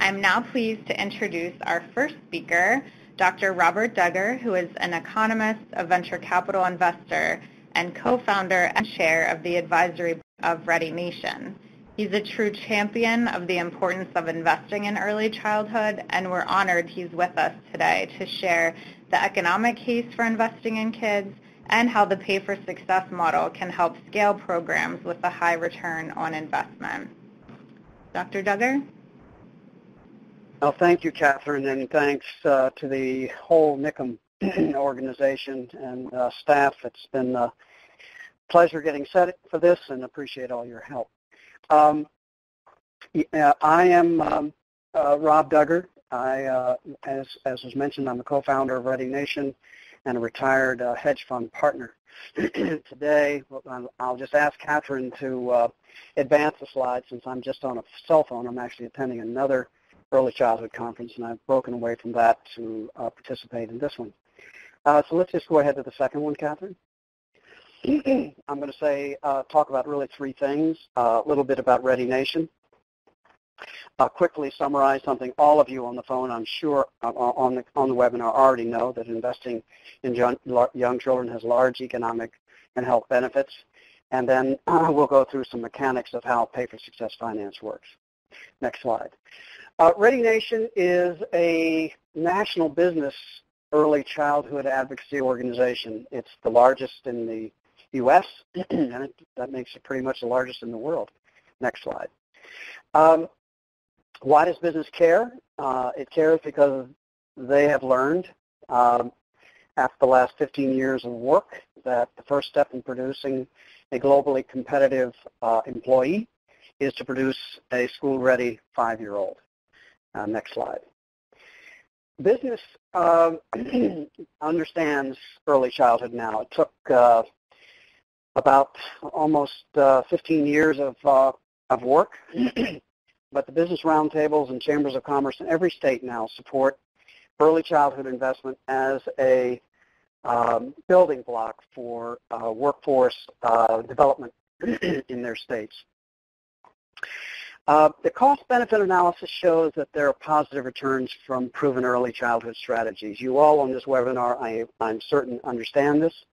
I'm now pleased to introduce our first speaker, Dr. Robert Duggar, who is an economist, a venture capital investor, and co-founder and chair of the advisory of ReadyNation. He's a true champion of the importance of investing in early childhood, and we're honored he's with us today to share the economic case for investing in kids and how the pay-for-success model can help scale programs with a high return on investment. Dr. Duggar? Well, thank you, Catherine, and thanks to the whole NIHCM organization and staff. It's been a pleasure getting set for this and appreciate all your help. I am Rob Duggar. As was mentioned, I'm the co-founder of ReadyNation and a retired hedge fund partner. Today, I'll just ask Catherine to advance the slide since I'm just on a cell phone. I'm actually attending another early childhood conference, and I've broken away from that to participate in this one. So let's just go ahead to the second one, Catherine. I'm going to talk about really three things, a little bit about ReadyNation, quickly summarize something all of you on the phone, I'm sure, on the webinar already know, that investing in young children has large economic and health benefits, and then we'll go through some mechanics of how pay-for-success finance works. Next slide. ReadyNation is a national business early childhood advocacy organization. It's the largest in the U.S., and that makes it pretty much the largest in the world. Next slide. Why does business care? It cares because they have learned after the last 15 years of work that the first step in producing a globally competitive employee is to produce a school-ready 5-year-old. Next slide. Business understands early childhood now. It took about almost 15 years of work, but the business roundtables and chambers of commerce in every state now support early childhood investment as a building block for workforce development in their states. The cost-benefit analysis shows that there are positive returns from proven early childhood strategies. You all on this webinar, I'm certain, understand this.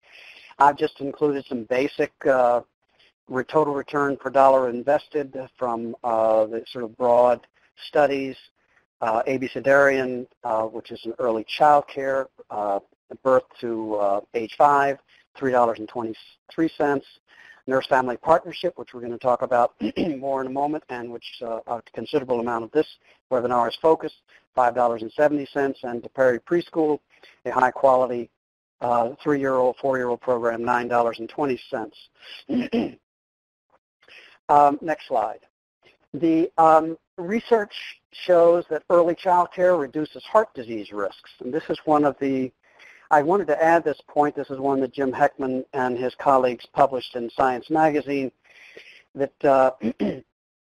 I've just included some basic total return per dollar invested from the sort of broad studies. Abecedarian, which is an early child care, birth to age 5, $3.23. Nurse Family Partnership, which we're going to talk about more in a moment, and which a considerable amount of this webinar is focused, $5.70, and to Perry Preschool, a high-quality 3-year-old, 4-year-old program, $9.20. Next slide. The research shows that early child care reduces heart disease risks, and this is one of the I wanted to add this point. This is one that Jim Heckman and his colleagues published in Science magazine, that the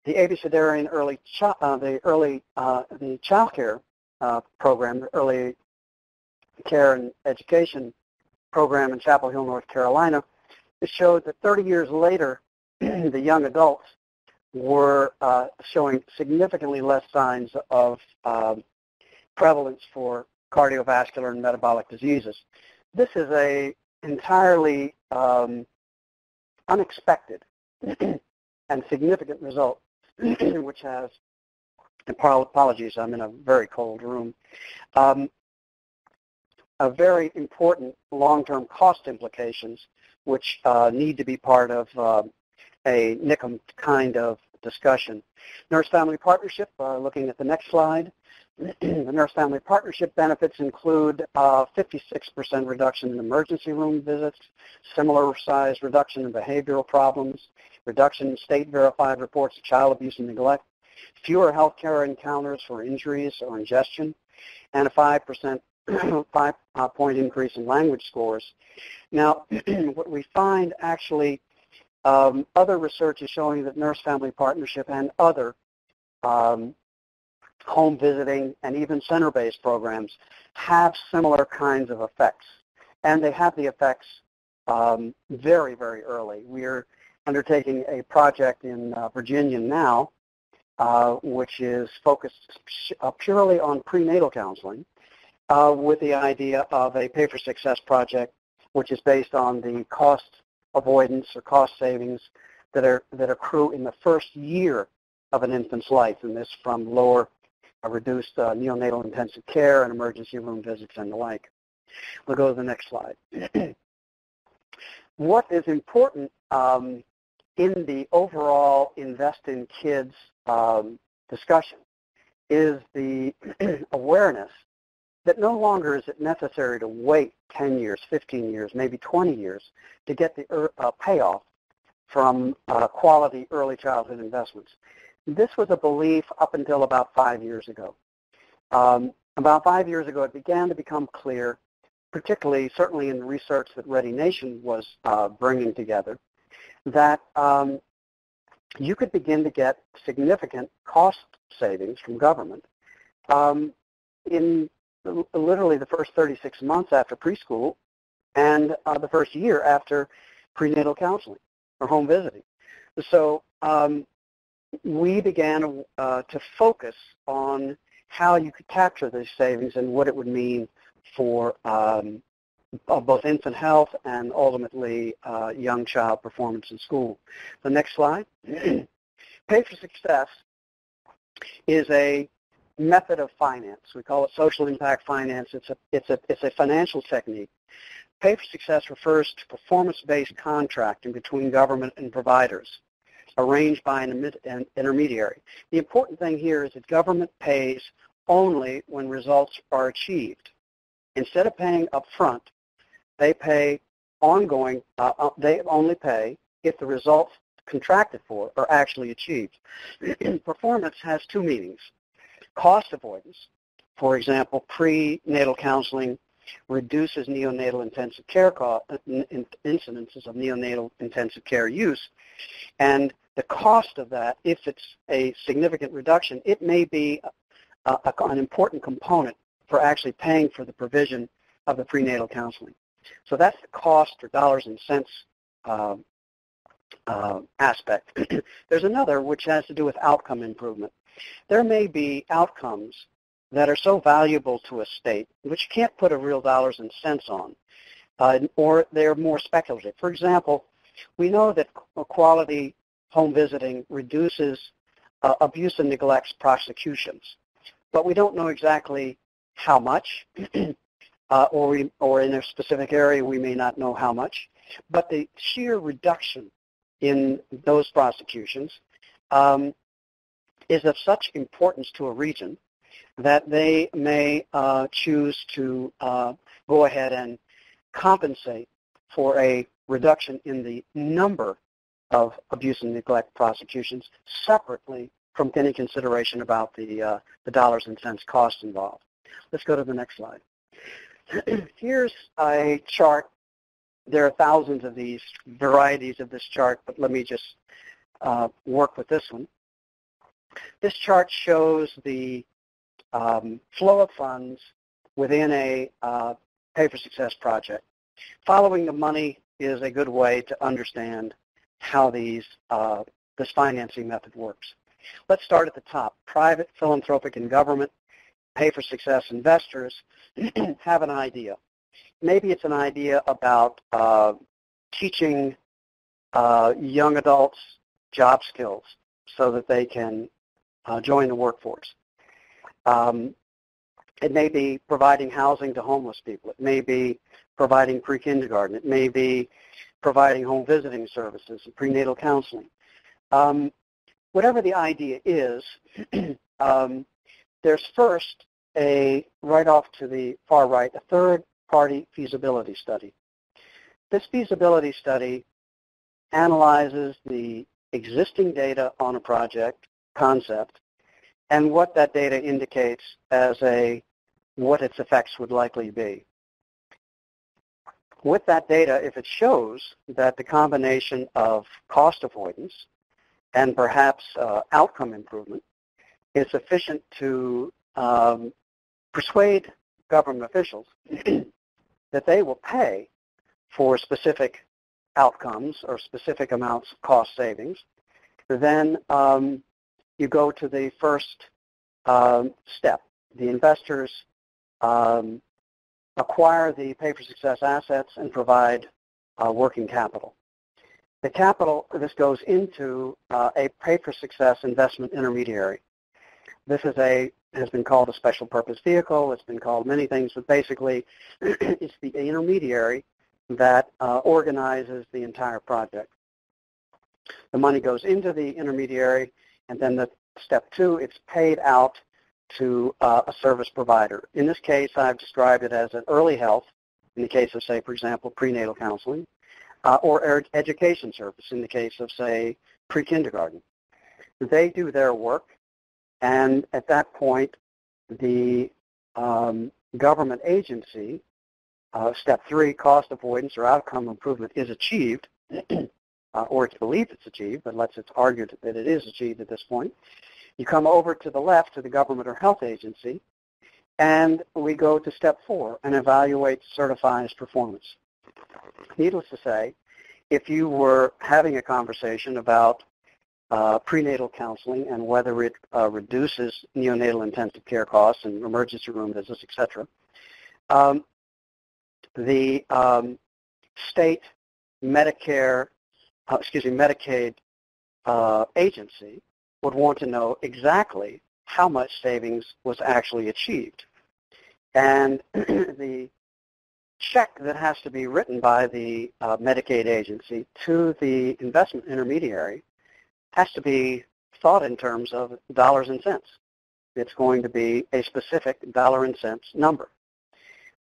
Abecedarian the child care program, the early care and education program in Chapel Hill, North Carolina, it showed that 30 years later, the young adults were showing significantly less signs of prevalence for cardiovascular and metabolic diseases. This is a entirely unexpected and significant result, which has, and apologies, I'm in a very cold room, a very important long-term cost implications which need to be part of a NIHCM kind of discussion. Nurse Family Partnership, looking at the next slide. The Nurse Family Partnership benefits include 56% reduction in emergency room visits, similar size reduction in behavioral problems, reduction in state-verified reports of child abuse and neglect, fewer healthcare encounters for injuries or ingestion, and a 5-point increase in language scores. Now, what we find actually, other research is showing that Nurse Family Partnership and other home visiting and even center-based programs have similar kinds of effects. And they have the effects very, very early. We are undertaking a project in Virginia now which is focused purely on prenatal counseling, with the idea of a pay-for-success project, which is based on the cost avoidance or cost savings that accrue in the first year of an infant's life, and this from lower reduced neonatal intensive care and emergency room visits and the like. We'll go to the next slide. What is important in the overall Invest in Kids discussion is the awareness that no longer is it necessary to wait 10 years, 15 years, maybe 20 years to get the payoff from quality early childhood investments. This was a belief up until about 5 years ago. About 5 years ago, it began to become clear, particularly certainly in the research that ReadyNation was bringing together, that you could begin to get significant cost savings from government in literally the first 36 months after preschool and the first year after prenatal counseling or home visiting. So we began to focus on how you could capture these savings and what it would mean for both infant health and ultimately young child performance in school. The next slide. Pay for Success is a method of finance. We call it social impact finance. It's a financial technique. Pay for Success refers to performance-based contracting between government and providers arranged by an intermediary. The important thing here is that government pays only when results are achieved. Instead of paying up front, they pay ongoing, they only pay if the results contracted for are actually achieved. Performance has two meanings. Cost avoidance, for example, prenatal counseling reduces neonatal intensive care incidences of neonatal intensive care use, and the cost of that, if it's a significant reduction, it may be an important component for actually paying for the provision of the prenatal counseling. So that's the cost or dollars and cents aspect. There's another which has to do with outcome improvement. There may be outcomes that are so valuable to a state which you can't put a real dollars and cents on, or they're more speculative. For example, we know that quality home visiting reduces abuse and neglect prosecutions, but we don't know exactly how much, or in a specific area we may not know how much, but the sheer reduction in those prosecutions is of such importance to a region that they may choose to go ahead and compensate for a reduction in the number of abuse and neglect prosecutions separately from any consideration about the dollars and cents cost involved. Let's go to the next slide. Here's a chart. There are thousands of these varieties of this chart, but let me just work with this one. This chart shows the flow of funds within a Pay for Success project. Following the money is a good way to understand how this financing method works. Let's start at the top. Private, philanthropic, and government Pay for Success investors have an idea. Maybe it's an idea about teaching young adults job skills so that they can join the workforce. It may be providing housing to homeless people. It may be providing pre-kindergarten. It may be providing home visiting services and prenatal counseling. Whatever the idea is, there's first right off to the far right, a third-party feasibility study. This feasibility study analyzes the existing data on a project concept and what that data indicates as what its effects would likely be. With that data, if it shows that the combination of cost avoidance and perhaps outcome improvement is sufficient to persuade government officials that they will pay for specific outcomes or specific amounts of cost savings, then you go to the first step. The investors acquire the pay-for-success assets and provide working capital. The capital, this goes into a pay-for-success investment intermediary. This has been called a special purpose vehicle. It's been called many things, but basically it's the intermediary that organizes the entire project. The money goes into the intermediary, and then step 2, it's paid out to a service provider. In this case, I've described it as an early health, in the case of, say, for example, prenatal counseling, or education service, in the case of, say, pre-kindergarten. They do their work, and at that point, the government agency, step 3, cost avoidance or outcome improvement, is achieved, or it's believed it's achieved, but it's argued that it is achieved at this point. You come over to the left to the government or health agency, and we go to step 4 and evaluate, certifies performance. Needless to say, if you were having a conversation about prenatal counseling and whether it reduces neonatal intensive care costs and emergency room visits, etc., the state Medicaid agency would want to know exactly how much savings was actually achieved. And the check that has to be written by the Medicaid agency to the investment intermediary has to be thought in terms of dollars and cents. It's going to be a specific dollar and cents number.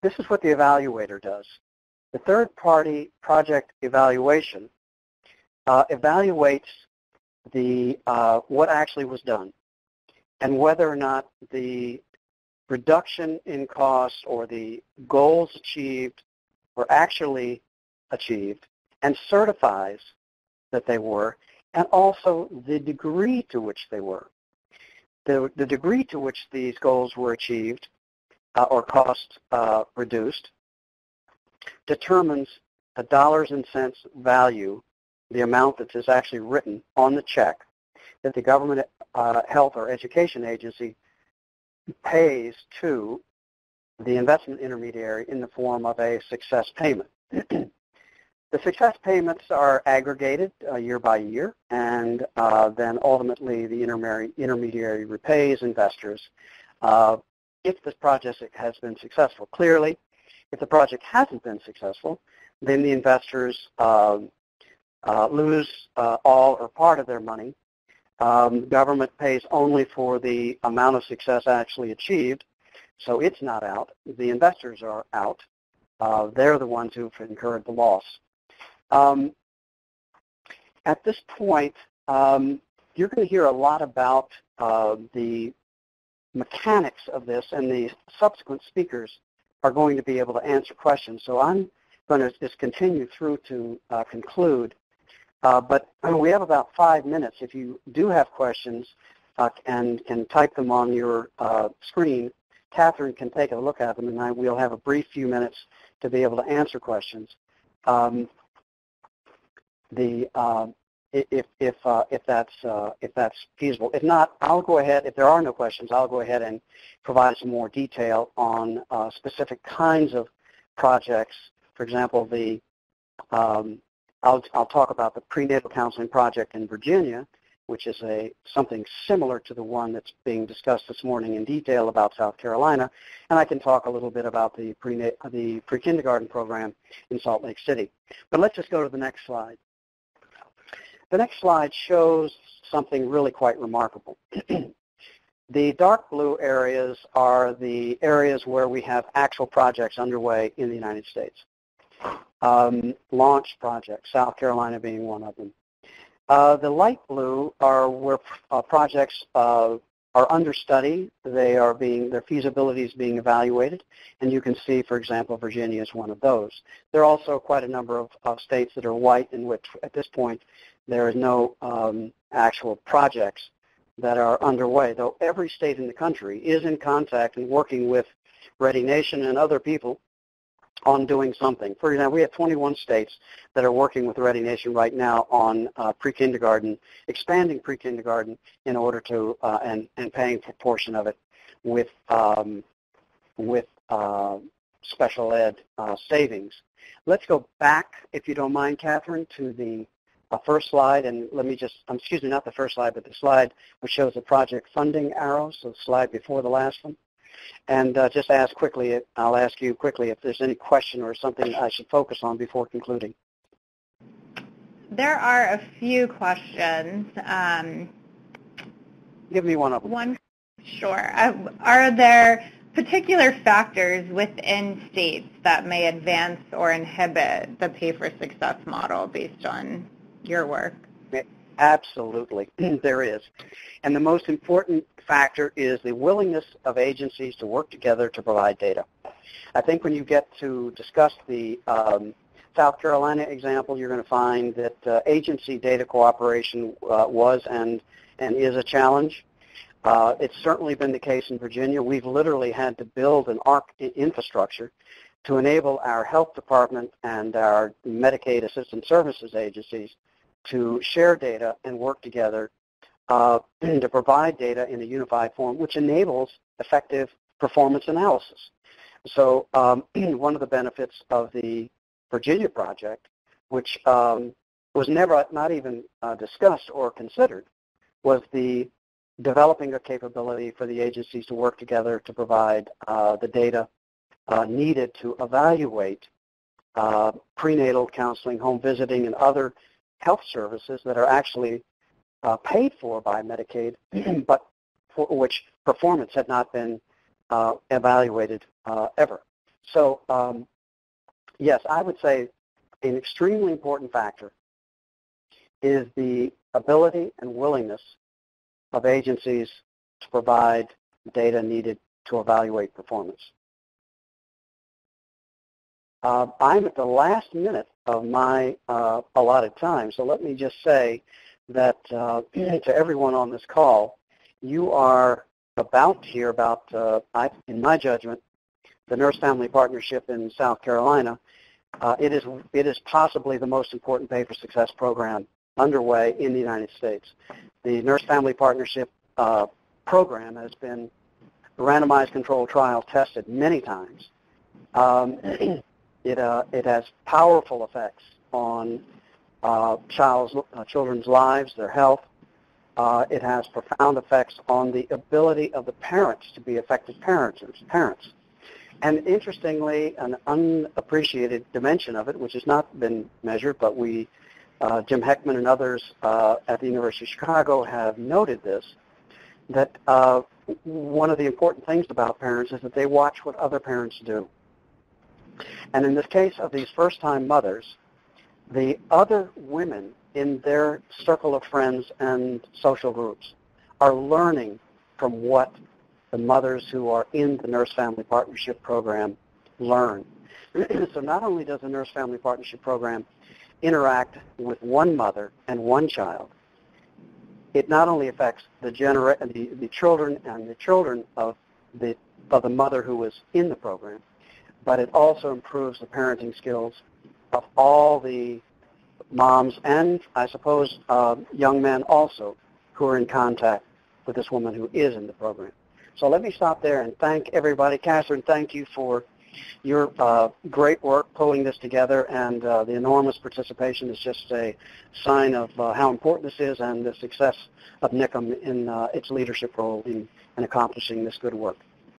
This is what the evaluator does. The third-party project evaluation evaluates what actually was done and whether or not the reduction in costs or the goals achieved were actually achieved, and certifies that they were, and also the degree to which they were. The degree to which these goals were achieved or costs reduced determines the dollars and cents value, the amount that is actually written on the check that the government health or education agency pays to the investment intermediary in the form of a success payment. The success payments are aggregated year by year, and then ultimately the intermediary repays investors if this project has been successful. Clearly, if the project hasn't been successful, then the investors lose all or part of their money. The government pays only for the amount of success actually achieved, so it's not out. The investors are out. They're the ones who've incurred the loss. At this point, you're going to hear a lot about the mechanics of this, and the subsequent speakers are going to be able to answer questions. So I'm going to just continue through to conclude. But we have about 5 minutes. If you do have questions and can type them on your screen, Catherine can take a look at them, and we'll have a brief few minutes to be able to answer questions. If that's feasible. If not, I'll go ahead. If there are no questions, I'll go ahead and provide some more detail on specific kinds of projects. For example, I'll talk about the prenatal counseling project in Virginia, which is something similar to the one that's being discussed this morning in detail about South Carolina, and I can talk a little bit about the pre-kindergarten program in Salt Lake City. But let's just go to the next slide. The next slide shows something really quite remarkable. The dark blue areas are the areas where we have actual projects underway in the United States. Launch projects, South Carolina being one of them. The light blue are where projects are under study. Their feasibility is being evaluated, and you can see, for example, Virginia is one of those. There are also quite a number of states that are white, in which at this point there is no actual projects that are underway, though every state in the country is in contact and working with ReadyNation and other people on doing something. For example, we have 21 states that are working with ReadyNation right now on pre-kindergarten, expanding pre-kindergarten in order to, and paying for a portion of it with special ed savings. Let's go back, if you don't mind, Catherine, to the first slide, and let me just, excuse me, not the first slide, but the slide which shows the project funding arrows, so the slide before the last one. And just ask quickly, I'll ask you quickly if there's any question or something I should focus on before concluding. There are a few questions. Give me one of them. Sure. Are there particular factors within states that may advance or inhibit the pay-for-success model based on your work? Absolutely, there is. And the most important factor is the willingness of agencies to work together to provide data. I think when you get to discuss the South Carolina example, you're going to find that agency data cooperation was and is a challenge. It's certainly been the case in Virginia. We've literally had to build an infrastructure to enable our health department and our Medicaid Assistance Services agencies to share data and work together to provide data in a unified form, which enables effective performance analysis. So one of the benefits of the Virginia project, which was never not even discussed or considered, was the developing a capability for the agencies to work together to provide the data needed to evaluate prenatal counseling, home visiting, and other health services that are actually paid for by Medicaid, but for which performance had not been evaluated ever. So yes, I would say an extremely important factor is the ability and willingness of agencies to provide data needed to evaluate performance. I'm at the last minute of my allotted time, so let me just say that to everyone on this call, you are about to hear about, in my judgment, the Nurse-Family Partnership in South Carolina. It is possibly the most important pay-for-success program underway in the United States. The Nurse-Family Partnership program has been randomized controlled trial tested many times. It has powerful effects on children's lives, their health. It has profound effects on the ability of the parents to be effective parents. And interestingly, an unappreciated dimension of it, which has not been measured, but Jim Heckman and others at the University of Chicago have noted this, that one of the important things about parents is that they watch what other parents do. And in this case of these first-time mothers, the other women in their circle of friends and social groups are learning from what the mothers who are in the Nurse-Family Partnership Program learn. So not only does the Nurse-Family Partnership Program interact with one mother and one child, it not only affects the children and the children of the mother who was in the program, but it also improves the parenting skills of all the moms and, I suppose, young men also who are in contact with this woman who is in the program. So let me stop there and thank everybody. Catherine, thank you for your great work pulling this together, and the enormous participation is just a sign of how important this is and the success of NIHCM in its leadership role in accomplishing this good work.